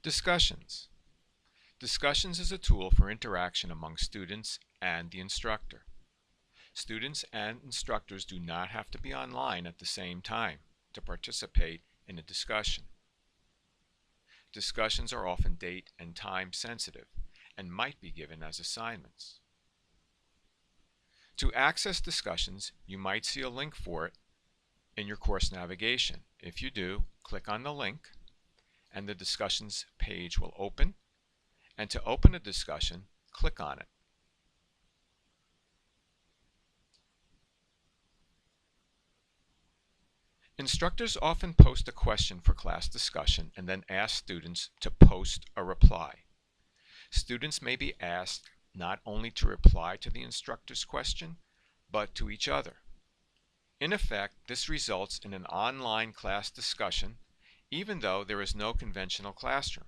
Discussions. Discussions is a tool for interaction among students and the instructor. Students and instructors do not have to be online at the same time to participate in a discussion. Discussions are often date and time sensitive and might be given as assignments. To access discussions, you might see a link for it in your course navigation. If you do, click on the link and the discussions page will open. And to open a discussion, click on it. Instructors often post a question for class discussion and then ask students to post a reply. Students may be asked not only to reply to the instructor's question, but to each other. In effect, this results in an online class discussion, even though there is no conventional classroom.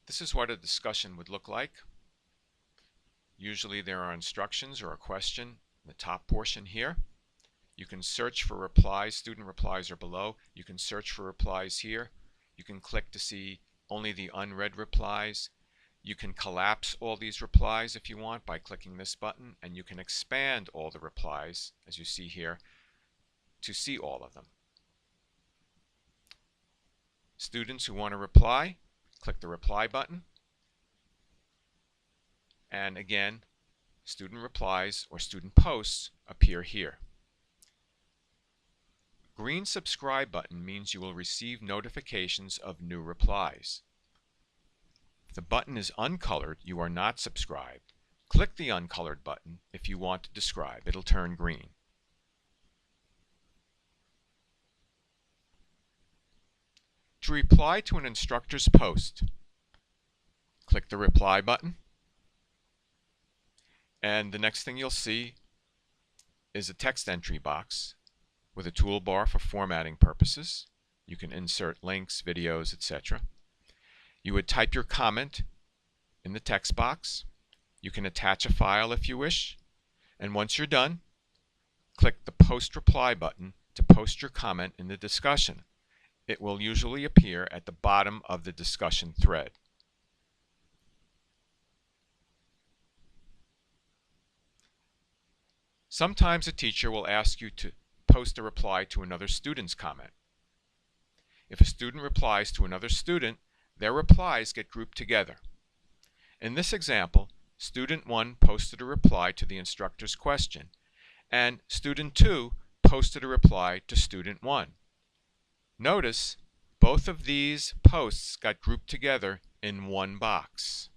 This is what a discussion would look like. Usually there are instructions or a question in the top portion here. You can search for replies. Student replies are below. You can search for replies here. You can click to see only the unread replies. You can collapse all these replies if you want by clicking this button, and you can expand all the replies, as you see here, to see all of them. Students who want to reply, click the reply button. And again, student replies or student posts appear here. Green subscribe button means you will receive notifications of new replies. If the button is uncolored, you are not subscribed. Click the uncolored button if you want to describe. It'll turn green. To reply to an instructor's post, click the reply button. And the next thing you'll see is a text entry box with a toolbar for formatting purposes. You can insert links, videos, etc. You would type your comment in the text box. You can attach a file if you wish. And once you're done, click the Post Reply button to post your comment in the discussion. It will usually appear at the bottom of the discussion thread. Sometimes a teacher will ask you to post a reply to another student's comment. If a student replies to another student, their replies get grouped together. In this example, student 1 posted a reply to the instructor's question, and student 2 posted a reply to student 1. Notice both of these posts got grouped together in one box.